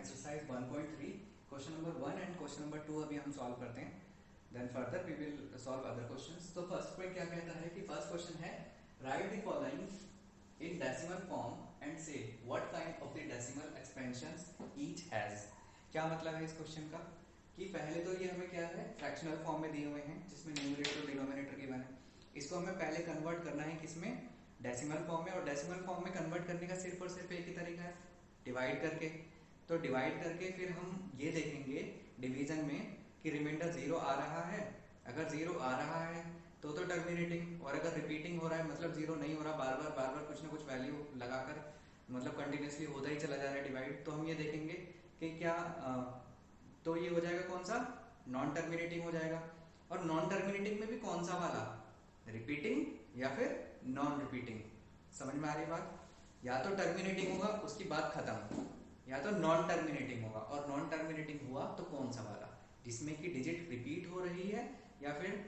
exercise 1.3 question number 1 and question number 2 अभी हम solve करते हैं, then further we will solve other questions. तो फर्स्ट में क्या कहता है कि फर्स्ट क्वेश्चन है write the following in decimal form and say what kind of the decimal expansions each has. क्या मतलब है इस क्वेश्चन का कि पहले तो ये हमें क्या है फ्रैक्शनल फॉर्म में दिए हुए हैं जिसमें न्यूमरेटर और डिनोमिनेटर गिवन है। इसको हमें पहले कन्वर्ट करना है किसमें, डेसिमल फॉर्म में। और डेसिमल फॉर्म में कन्वर्ट करने का सिर्फ और सिर्फ एक ही तरीका है, डिवाइड करके। तो डिवाइड करके फिर हम ये देखेंगे डिवीजन में कि रिमाइंडर जीरो आ रहा है। अगर जीरो आ रहा है तो टर्मिनेटिंग, और अगर रिपीटिंग हो रहा है मतलब जीरो नहीं हो रहा, बार बार कुछ ना कुछ वैल्यू लगाकर मतलब कंटिन्यूसली होता ही चला जा रहा है डिवाइड, तो हम ये देखेंगे कि क्या तो ये हो जाएगा कौन सा, नॉन टर्मिनेटिंग हो जाएगा। और नॉन टर्मिनेटिंग में भी कौन सा वाला, रिपीटिंग या फिर नॉन रिपीटिंग। समझ में आ रही बात, या तो टर्मिनेटिंग होगा उसकी बात खत्म, या तो नॉन टर्मिनेटिंग होगा। और नॉन टर्मिनेटिंग हुआ तो कौन सा वाला, जिसमें कि डिजिट रिपीट हो रही है या फिर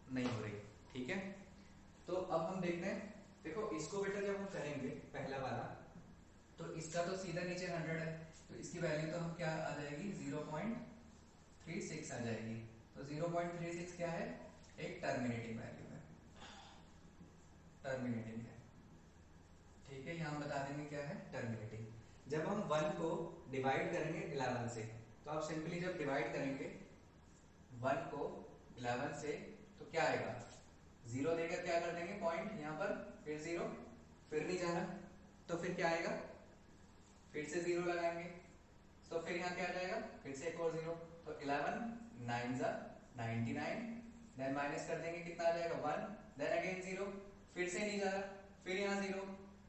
नहीं हो रही। ठीक है, तो अब हम देखते हैं। देखो इसको बेटा जब हम करेंगे पहला वाला, तो इसका तो सीधा नीचे 100 है, तो इसकी वैल्यू तो हम क्या आ जाएगी 0.36 आ जाएगी। तो 0.36 क्या है, एक टर्मिनेटिंग वैल्यू है, टर्मिनेटिंग है। ठीक है, यहां बता देंगे क्या है, टर्मिनेटिंग। जब हम 1 को डिवाइड करेंगे 11 से, तो आप सिंपली जब डिवाइड करेंगे 1 को 11 से तो क्या आएगा, जीरो देकर क्या कर देंगे पॉइंट यहां पर, फिर जीरो, फिर नहीं जाना, तो फिर क्या आएगा, फिर से जीरो लगाएंगे, तो फिर यहाँ क्या आ जाएगा, फिर से एक और जीरो। तो 11 9 जा 99, देन माइनस कर देंगे कितना आ जाएगा 1, देन अगेन जीरो, फिर से नहीं जा रहा, फिर यहाँ जीरो,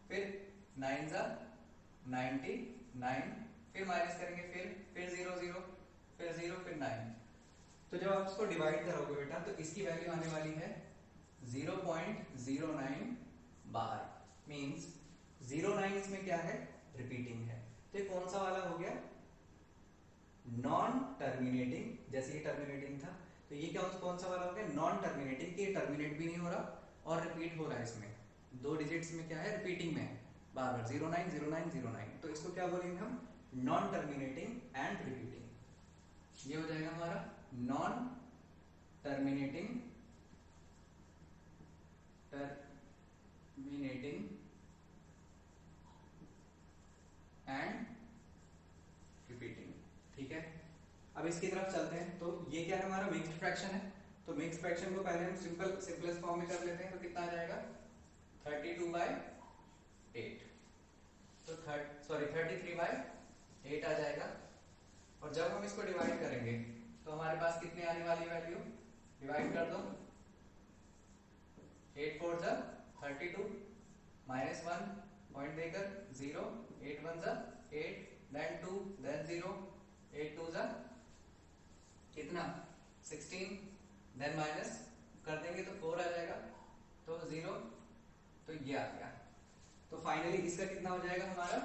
फिर 9 जा 99, फिर माइनस करेंगे, फिर जीरो जीरो, फिर जीरो, फिर 9। तो जब आप इसको डिवाइड करोगे बेटा तो इसकी वैल्यू आने वाली है 0.09 बार, मींस 09 इसमें क्या है, रिपीटिंग है। तो ये कौन सा वाला हो गया, नॉन टर्मिनेटिंग। जैसे ये टर्मिनेटिंग था तो ये क्या कौन सा वाला हो गया, नॉन टर्मिनेटिंग, कि टर्मिनेट भी नहीं हो रहा और रिपीट हो रहा है। इसमें दो डिजिट्स में क्या है, रिपीटिंग में बार बार 09 09 09। तो इसको क्या बोलेंगे हम, नॉन टर्मिनेटिंग एंड रिपीटिंग। ये हो जाएगा हमारा नॉन टर्मिनेटिंग एंड रिपीटिंग। ठीक है, अब इसकी तरफ चलते हैं। तो ये क्या है, हमारा मिक्स्ड फ्रैक्शन है। तो मिक्स्ड फ्रैक्शन को पहले हम सिंपलेस्ट फॉर्म में कर लेते हैं। तो कितना आ जाएगा 32/8, तो 33/8 आ जाएगा। और जब हम इसको डिवाइड करेंगे तो हमारे पास कितने आने वाली वैल्यू, डिवाइड कर दो, 8 4 जा 32, माइनस 1 पॉइंट देकर 0, 8 1 जा 8, देन 2, देन 0, 8 2 जा कितना 16, देन माइनस कर देंगे तो 4 आ जाएगा, तो 0, तो ये आ गया। तो फाइनली इसका कितना हो जाएगा, हमारा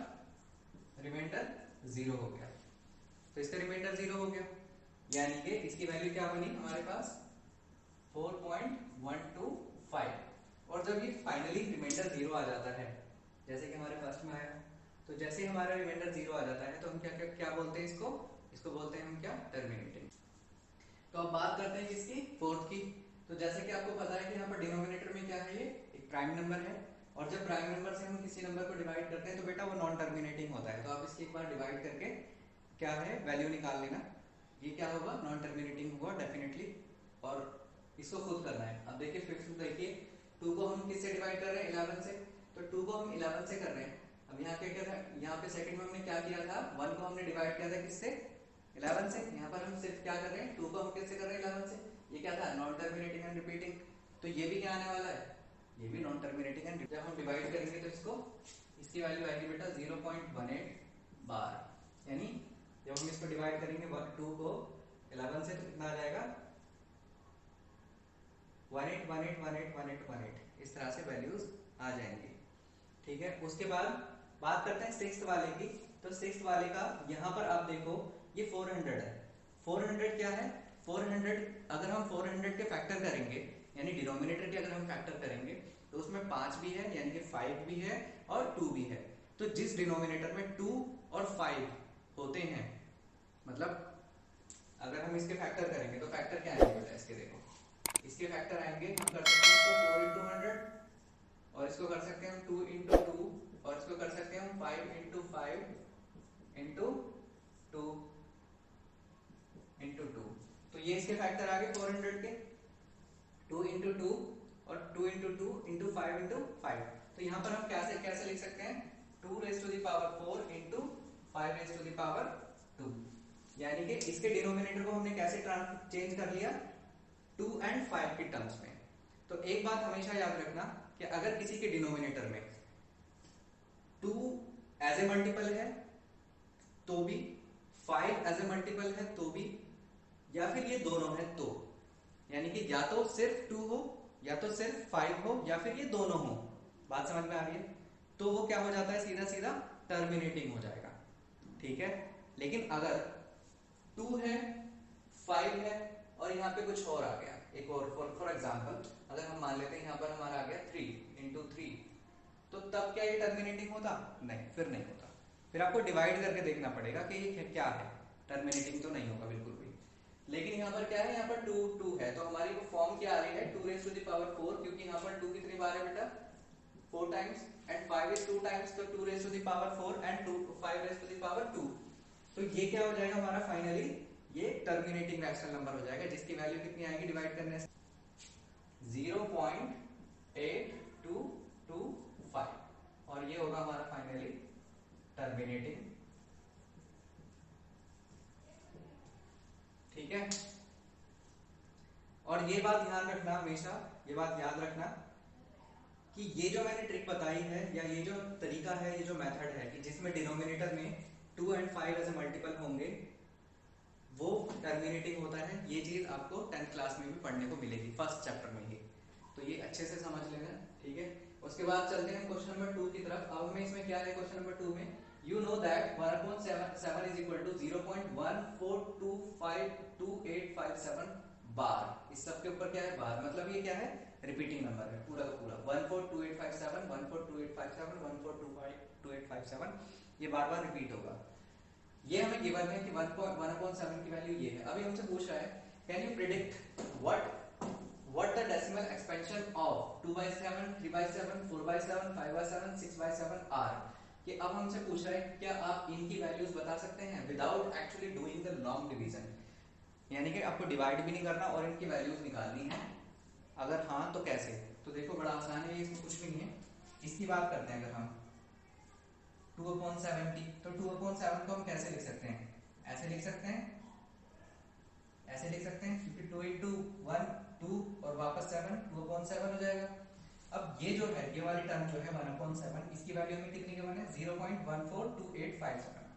रिमाइंडर 0 हो गया। तो इसका रिमाइंडर 0 हो गया, यानी कि इसकी वैल्यू क्या बनी हमारे पास 4.125। और जब ये फाइनली रिमाइंडर 0 आ जाता है, जैसे कि हमारे फर्स्ट में आया, तो जैसे हमारा रिमाइंडर 0 आ जाता है तो हम क्या क्या, क्या बोलते हैं इसको बोलते हैं हम क्या, टर्मिनेटिंग। तो अब बात करते हैं किसकी, फोर्थ की। तो जैसे कि आपको पता है कि यहाँ पर डिनोमिनेटर में क्या है, ये एक प्राइम नंबर है। और जब प्राइम नंबर से हम किसी नंबर को डिवाइड करते हैं तो बेटा वो नॉन टर्मिनेटिंग होता है। तो आप इसकी एक बार डिवाइड करके क्या है वैल्यू निकाल लेना, ये क्या होगा, नॉन टर्मिनेटिंग होगा डेफिनेटली। और इसको खुद करना है। अब देखिए फिफ्थ देखिए, 2 को हम किससे डिवाइड कर रहे हैं, 11 से। तो 2 को हम 11 से कर रहे हैं। अब यहाँ क्या था, यहाँ पे सेकंड में हमने क्या किया था, 1 को हमने डिवाइड किया था किससे, 11 से। यहाँ पर हम सिर्फ क्या कर रहे हैं, 2 को हम किससे कर रहे हैं, 11 से। ये क्या था, नॉन टर्मिनेटिंग एंड रिपीटिंग। तो ये भी क्या आने वाला है, ये भी नॉन टर्मिनेटिंग एंड। जब हम डिवाइड करेंगे तो इसको, इसकी वैल्यू आएगी बेटा 0.18 बार, यानी जब हम इसको डिवाइड करेंगे 2 को 11 से तो कितना आ जाएगा 18181818, इस तरह से वैल्यूज आ जाएंगी। ठीक है, उसके बाद बात करते हैं सिक्स्थ वाले की। तो सिक्स्थ वाले का यहाँ पर आप देखो ये 400 है। 400 क्या है, 400 अगर हम 400 के फैक्टर करेंगे, यानी डिनोमिनेटर के अगर हम फैक्टर करेंगे तो उसमें 5 भी है यानी कि 5 भी है और 2 भी है। तो जिस डिनोमिनेटर में 2 और 5 होते हैं, मतलब अगर हम इसके फैक्टर करेंगे तो फैक्टर क्या आएंगे बेटा इसके, देखो इसके फैक्टर आएंगे, हम कर सकते हैं इसको 4 into 100 और इसको कर सकते हैं हम 2 into 2 और इसको कर सकते हैं हम 5 into 5 into 2 into 2। तो ये इसके फैक्टर आ गए 400 के, 2 into 2 और 2 into 2 into 5 into 5। तो यहाँ पर हम कैसे कैसे लिख सकते हैं, 2 raised to the power 4 into 5 raised to the power 2, यानी कि इसके डिनोमिनेटर को हमने कैसे चेंज कर लिया 2 and 5 के टर्म्स में। तो एक बात हमेशा याद रखना कि अगर किसी के डिनोमिनेटर में 2 एज ए मल्टीपल है तो भी, 5 एज ए मल्टीपल है तो भी, या फिर ये दोनों है तो, यानी कि या तो सिर्फ 2 हो या तो सिर्फ 5 हो या फिर ये दोनों हो, बात समझ में आ रही है, तो वो क्या हो जाता है, सीधा सीधा टर्मिनेटिंग हो जाएगा, ठीक है। लेकिन अगर 2 है 5 है और यहाँ पे कुछ और आ गया, एक और फॉर एग्जांपल अगर हम मान लेते हैं यहाँ पर हमारा आ गया 3 into 3, तो तब क्या ये टर्मिनेटिंग होता, नहीं, फिर नहीं होता, फिर आपको डिवाइड करके देखना पड़ेगा कि ये क्या है, टर्मिनेटिंग तो नहीं होगा बिल्कुल भी। लेकिन यहाँ पर क्या है, यहाँ पर 2 2 है तो हमारी वो फॉर्म क्या आ रही है 2 raised to the power 4, क्योंकि यहाँ पर 2 कितनी बार है बेटा 4 times and 5 is 2 times, तो 2 raised to the power 4 and 5 raised to the power 2। तो ये क्या हो जाएगा हमारा फाइनली, ये टर्मिनेटिंग रैशनल नंबर हो जाएगा जिसकी वैल्यू कितनी आएगी डिवाइड करने से 0.8225, और ये होगा हमारा फाइनली टर्मिनेटिंग, ठीक है। और ये बात ध्यान रखना हमेशा, ये बात याद रखना कि ये जो मैंने ट्रिक बताई है या ये जो तरीका है, ये जो मेथड है कि जिसमें डिनोमिनेटर में 2 and 5 एज ए मल्टीपल होंगे वो टर्मिनेटिंग होता है, ये चीज आपको 10th क्लास में भी पढ़ने को मिलेगी फर्स्ट चैप्टर में ही, तो ये अच्छे से समझ लेना, ठीक है। उसके बाद चलते हैं क्वेश्चन नंबर 2 की तरफ। अब हमें इसमें क्या है क्वेश्चन नंबर 2 में, you know that 1/7 is equal to 0.14252857 बार, इस सब के ऊपर क्या है बार, मतलब ये क्या है रिपीटिंग नंबर है पूरा का पूरा 142857 142857 14252857, ये बार बार रिपीट होगा। ये हमें गिवन है कि 1/7 की वैल्यू ये है। अभी हमसे पूछ रहा है can you predict what the decimal expansion of 2/7 3/7 4/7 5/7 6/7 are, कि अब हमसे पूछ रहा है क्या आप इनकी वैल्यूज बता सकते हैं without actually doing the long division, यानी कि आपको डिवाइड भी नहीं करना और इनकी वैल्यूज निकालनी है, अगर हाँ तो कैसे। तो देखो बड़ा आसान है, इसमें कुछ भी नहीं है। इसकी बात करते हैं अगर हम 2/70, तो 2/7 को हम कैसे लिख सकते हैं, ऐसे लिख सकते हैं, ऐसे लिख सकते हैं, क्योंकि 2 into 1 2 और वापस 7 2/7 हो जाएगा। अब ये जो है ये वाली टर्म जो है 1/7, इसकी वैल्यू हमें कितनी गिवन है 0.142857,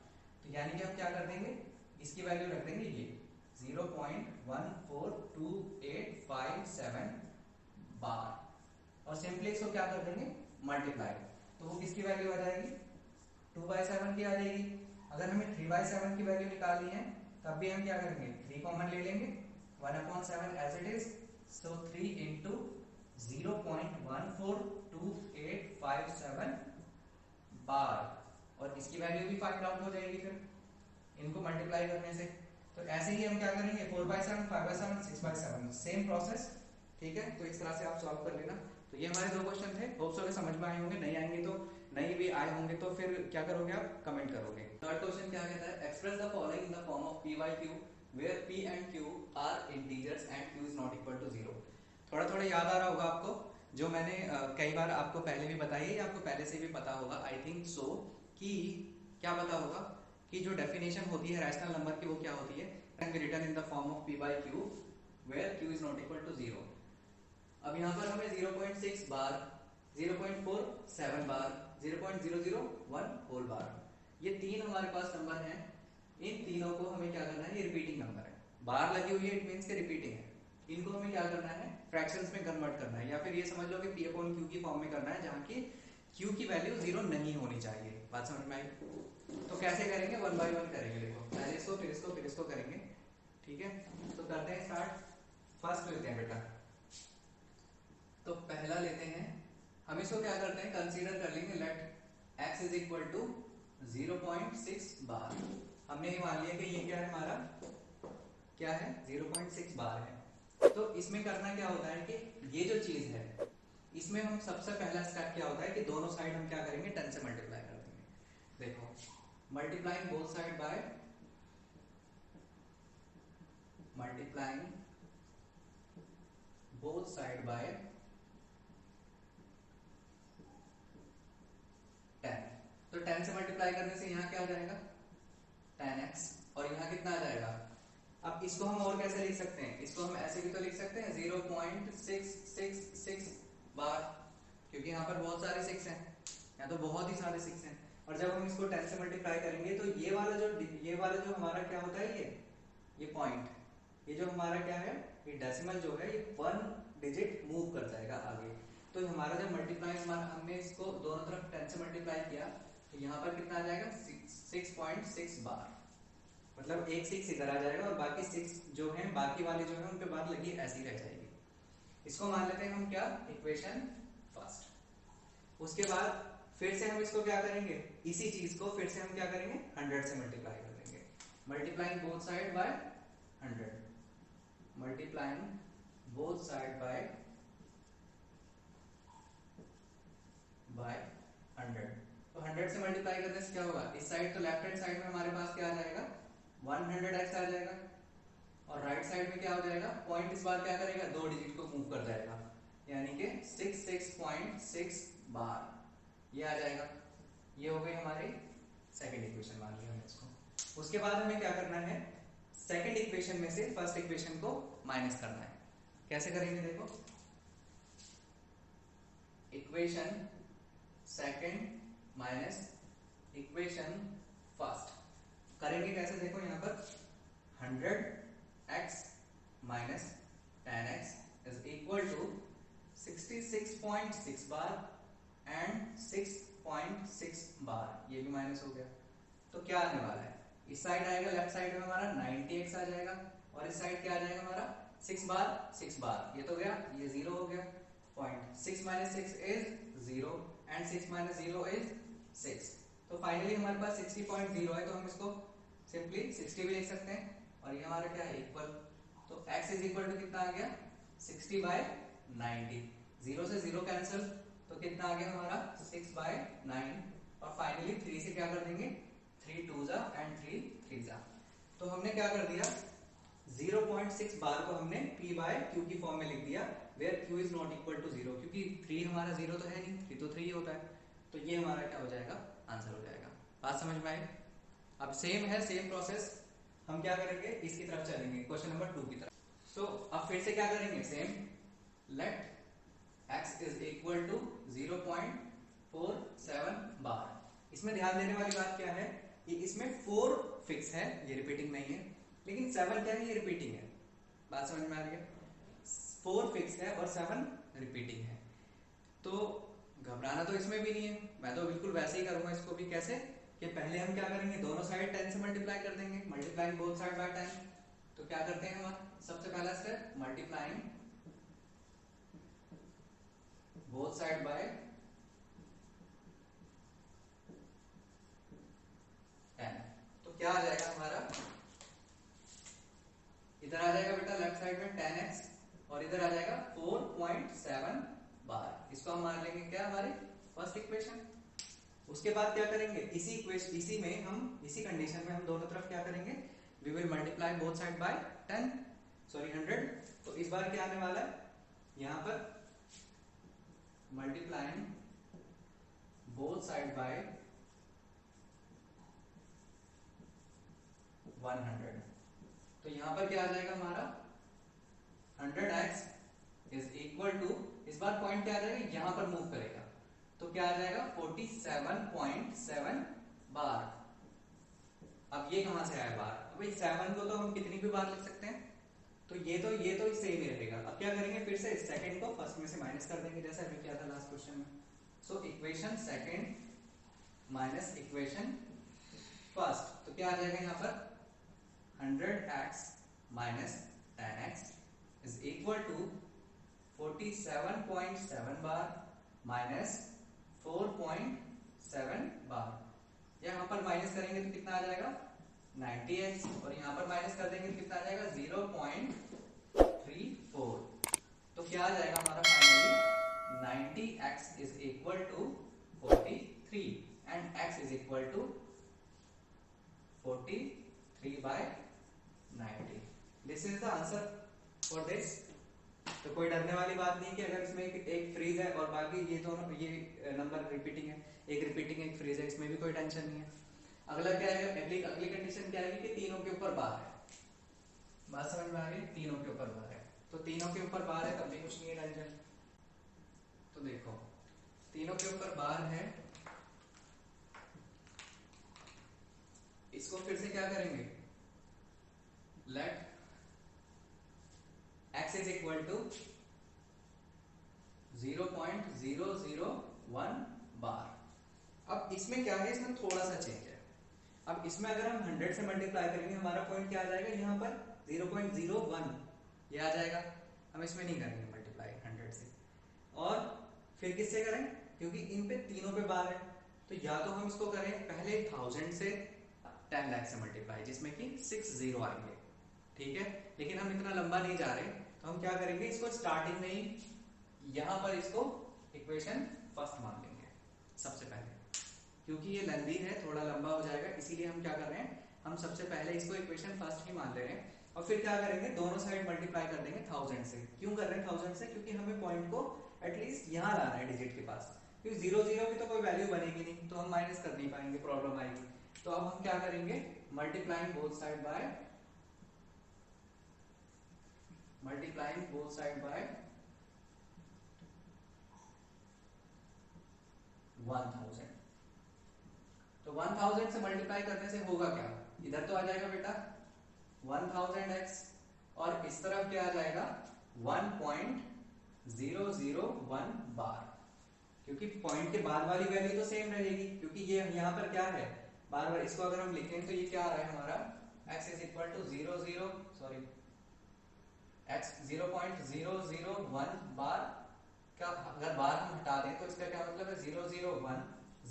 तो यानी कि हम क्या कर देंगे इसकी वैल्यू रख देंगे ये 0.142857 बार, और सिंपली इसको क्या कर देंगे मल्टीप्लाई, तो वो किसकी वैल्यू आ जाएगी 2/7 की आ जाएगी। अगर हमें 3/7 की वैल्यू निकालनी है तब भी हम क्या करेंगे 3 कॉमन ले लेंगे, 1/7 as it is, so 3 into 0.142857 bar, और इसकी वैल्यू भी फाइंड आउट हो जाएगी फिर इनको मल्टीप्लाई करने से। तो ऐसे ही हम क्या करेंगे 4/7 5/7 6/7 सेम प्रोसेस, ठीक है। तो इस तरह से आप सॉल्व कर लेना। तो ये हमारे 2 क्वेश्चन थे, होप सो समझ में आए होंगे, नहीं आएंगे तो नहीं भी आए होंगे तो फिर क्या करोगे आप कमेंट करोगे। थर्ड क्वेश्चन क्या कहता है, express the following in the form of p by q where p and q are integers and q is not equal to 0। थोड़ा थोड़ा याद आ रहा होगा आपको, जो मैंने कई बार आपको पहले भी बताई है या आपको पहले से भी पता होगा, आई थिंक सो, कि क्या पता होगा कि जो डेफिनेशन होती है रैशनल नंबर की वो क्या होती है, can be written in the form of p by q where q is not equal to 0। अब यहाँ पर हमें 0.6 बार 0.47 बार 0.001 होल बार, ये 3 हमारे पास नंबर हैं, इन तीनों को हमें क्या करना है, ये रिपीटिंग नंबर है, बार लगी हुई है इट मींस के रिपीटिंग है, इनको हमें क्या करना है फ्रैक्शंस में कन्वर्ट करना है, या फिर ये समझ लो कि p/q की फॉर्म में करना है जहाँ की q की वैल्यू 0 नहीं होनी चाहिए। बात समझ में आई? तो कैसे करेंगे 1 by 1 करेंगे, देखो पहले इसको फिर इसको फिर इसको करेंगे, ठीक है। तो करते हैं स्टार्ट, फर्स्ट लेते हैं बेटा, तो पहला लेते हैं हम इसको क्या करते हैं कंसीडर कर लेंगे let x is equal to 0.6 bar. हमने ये मान लिया कि ये क्या है हमारा, क्या है 0.6 बार है। तो इसमें करना क्या होता है कि ये जो चीज है इसमें हम सबसे पहला स्टेप क्या होता है कि दोनों साइड हम क्या करेंगे 10 से मल्टीप्लाई कर देंगे। देखो multiplying both side by ten. तो 10 से मल्टीप्लाई करने से यहाँ क्या आ जाएगा 10x, और यहाँ कितना आ जाएगा। अब इसको हम और कैसे लिख सकते हैं, इसको हम ऐसे भी तो लिख सकते हैं 0.666 बार, क्योंकि यहाँ पर बहुत सारे 6 हैं, यहाँ तो बहुत ही सारे 6 हैं। और जब हम इसको 10 से मल्टीप्लाई करेंगे तो ये वाला जो हमारा क्या होता है, ये पॉइंट, ये जो हमारा क्या है, ये डेसिमल जो है ये 1 डिजिट मूव कर जाएगा आगे। तो हमारा जब मल्टीप्लाई हमने इसको दोनों तरफ 10 से मल्टीप्लाई किया तो यहाँ पर कितना आ जाएगा 6.6 बार, मतलब एक 6 इधर आ जाएगा और बाकी 6 जो है बाकी वाले जो है उन पे बार लगी ऐसी रह जाएगी। इसको मान लेते हैं हम क्या, इक्वेशन फर्स्ट। उसके बाद फिर से हम इसको क्या करेंगे, इसी चीज को फिर से हम क्या करेंगे 100 से मल्टीप्लाई कर देंगे। Multiplying both side by 100, multiplying both side by 100। तो 100 से मल्टीप्लाई करने से क्या होगा, इस साइड तो लेफ्ट हैंड साइड में हमारे पास क्या आ जाएगा 100x आ जाएगा, और राइट साइड में क्या हो जाएगा, पॉइंट इस बार क्या करेगा 2 डिजिट को मूव कर जाएगा, यानी कि 66.6 बार ये आ जाएगा। ये हो गई हमारी सेकंड इक्वेशन, मान लिया हमने इसको। उसके बाद हमें क्या करना है, सेकंड इक्वेशन में से फर्स्ट इक्वेशन को माइनस करना है। कैसे करेंगे, देखो equation second minus equation first करेंगे कैसे, देखो यहाँ पर 100x minus 10x is equal to 66.6 bar and 6.6 bar, ये भी माइनस हो गया। तो क्या आने वाला है, इस साइड आएगा लेफ्ट साइड में हमारा 90x आ जाएगा, और इस साइड क्या आ जाएगा हमारा 6 बार, ये तो गया, ये 0 हो गया। Point 6 minus 6 is 0 and 6 minus 0 is 6। तो फाइनली हमारे पास 60.0 है, तो हम इसको सिंपली 60 भी लिख सकते हैं, और ये हमारा क्या है इक्वल। तो x इज इक्वल टू कितना आ गया 60/90, 0 से 0 कैंसिल, तो कितना आ गया हमारा 6/9, और फाइनली 3 से क्या कर देंगे 3 2 जा एंड 3 3 जा। तो हमने क्या कर दिया 0.6 बार को हमने p/q की फॉर्म में लिख दिया, where q is not equal to 0, क्योंकि 3 हमारा 0 तो है नहीं, 3 तो 3 ही होता है। तो ये हमारा क्या हो जाएगा, आंसर हो जाएगा। बात समझ में आई। अब सेम है, सेम प्रोसेस हम क्या करेंगे, इसकी तरफ चलेंगे, क्वेश्चन नंबर 2 की तरफ। सो अब फिर से क्या करेंगे, same, let x is equal to 0.47 bar. इसमें ध्यान देने वाली बात क्या है कि इसमें 4 फिक्स है, ये रिपीटिंग नहीं है, लेकिन 7 क्या है, ये रिपीटिंग है। बात समझ में आ रही है, 4 फिक्स है और 7 रिपीटिंग है। तो घबराना तो इसमें भी नहीं है, मैं तो बिल्कुल वैसे ही करूंगा इसको भी। कैसे कि पहले हम क्या करेंगे, दोनों साइड 10 से मल्टीप्लाई कर देंगे, मल्टीप्लाइंग बोथ साइड बाय 10। तो क्या करते हैं हम, सबसे पहला step multiplying both side bye 10। तो क्या आ जाएगा हमारा, इधर आ जाएगा बेटा लेफ्ट साइड में 10x, और इधर आ जाएगा 4.7 बार। इसको हम मान लेंगे क्या, हमारी फर्स्ट इक्वेशन। उसके बाद क्या करेंगे, इसी में हम इसी कंडीशन में हम दोनों तरफ क्या करेंगे, we will multiply both side by 100। तो इस बार क्या आने वाला है, यहां पर मल्टीप्लाइंग बोथ साइड बाय 100। तो यहां पर क्या आ जाएगा हमारा 100x इज इक्वल टू, इस बार पॉइंट क्या आ जाएगा, यहां पर मूव करेगा, तो क्या आ जाएगा 47.7 बार। अब ये कहां से आया बार, भाई 7 को तो हम कितनी भी बार लिख सकते हैं, तो ये तो सेम ही रहेगा। अब क्या करेंगे, फिर से सेकंड को फर्स्ट में से माइनस कर देंगे, जैसा अभी किया था लास्ट क्वेश्चन में। So equation second minus equation first, तो क्या आ जाएगा यहाँ पर 100x minus 10x is equal to 47.7 bar minus 4.7 7 bar. यहाँ पर माइनस करेंगे तो कितना आ जाएगा 90x, और यहाँ पर माइनस कर देंगे तो कितना आ जाएगा 0.34। तो क्या आ जाएगा हमारा finally 90x is equal to 43 and x is equal to 43/90। This is the answer for this. तो कोई डरने वाली बात नहीं कि अगर इसमें एक फ्रीज है और बाकी ये दोनों ये नंबर रिपीटिंग है, एक रिपीटिंग एक फ्रीज है, इसमें भी कोई टेंशन नहीं है। अगला क्या है, अगली कंडीशन क्या है कि तीनों के ऊपर बार है। बात समझ में आ गई, तीनों के ऊपर बार है, तो तीनों के ऊपर बार है तब भी कुछ नहीं है टेंशन। तो देखो तीनों के ऊपर बार है, इसको फिर से क्या करेंगे, let x is equal to 0.001 bar. अब इसमें क्या है, इसमें थोड़ा सा चेंज है। अब इसमें अगर हम 100 से मल्टीप्लाई करेंगे हमारा पॉइंट क्या आ जाएगा, यहाँ पर 0.01 ये आ जाएगा। हम इसमें नहीं करेंगे मल्टीप्लाई 100 से, और फिर किससे करें, क्योंकि इन पे तीनों पे बार है, तो या तो हम इसको करें पहले 1000 से 10 लाख से मल्टीप्लाई, जिसमें कि 6 0 आएंगे, ठीक है। लेकिन हम इतना लंबा नहीं जा रहे, तो हम क्या करेंगे, इसको स्टार्टिंग में ही यहाँ पर इसको इक्वेशन फर्स्ट मान लेंगे सबसे पहले, क्योंकि ये लेंथी है, थोड़ा लंबा हो जाएगा, इसीलिए हम क्या कर रहे हैं, हम सबसे पहले इसको इक्वेशन फर्स्ट ही मान ले रहे हैं। और फिर क्या करेंगे, दोनों साइड मल्टीप्लाई कर देंगे 1000 से। क्यों कर रहे हैं 1000 से, क्योंकि हमें पॉइंट को एटलीस्ट यहाँ लाना है डिजिट के पास, क्योंकि 0 0 की तो कोई वैल्यू बनेगी नहीं, तो हम माइनस कर नहीं पाएंगे, प्रॉब्लम आएगी। तो अब हम क्या करेंगे, मल्टीप्लाइंग बोथ साइड बाय 1000। तो 1000 से मल्टीप्लाई करने से होगा क्या, इधर तो आ जाएगा बेटा 1000x, और इस तरफ क्या आ जाएगा 1.001 बार, क्योंकि पॉइंट के बाद वाली वैल्यू तो सेम रहेगी, क्योंकि ये यहाँ पर क्या है बार बार। इसको अगर हम लिखें तो ये क्या आ रहा है हमारा, x इज इक्वल टू 0.001 बार का, अगर बार हम हटा दें तो इसका क्या मतलब है 001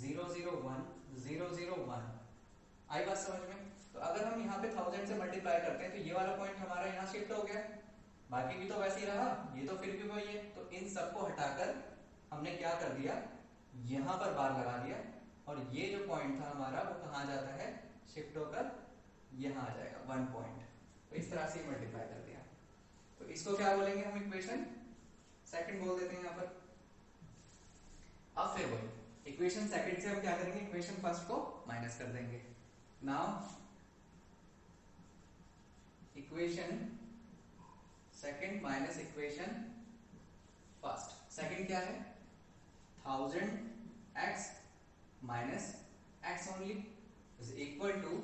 001 001। आई बात समझ में। तो अगर हम यहाँ पे 1000 से मल्टीप्लाई करते हैं तो ये वाला पॉइंट हमारा यहाँ शिफ्ट हो गया, बाकी भी तो वैसे ही रहा, ये तो फिर भी वही है। तो इन सबको हटाकर हमने क्या कर दिया, यहाँ पर बार लगा दिया, और ये जो पॉइंट था हमारा वो कहाँ जाता है, शिफ्ट होकर यहाँ आ जाएगा 1 पॉइंट। तो इस तरह से मल्टीप्लाई कर दिया। तो इसको क्या बोलेंगे हम, इक्वेशन सेकंड बोल देते हैं यहाँ पर। अब फिर वही इक्वेशन सेकंड से हम क्या करेंगे, इक्वेशन फर्स्ट को माइनस कर देंगे। Now equation second minus equation first. Second क्या है, 1000x minus x only is equal to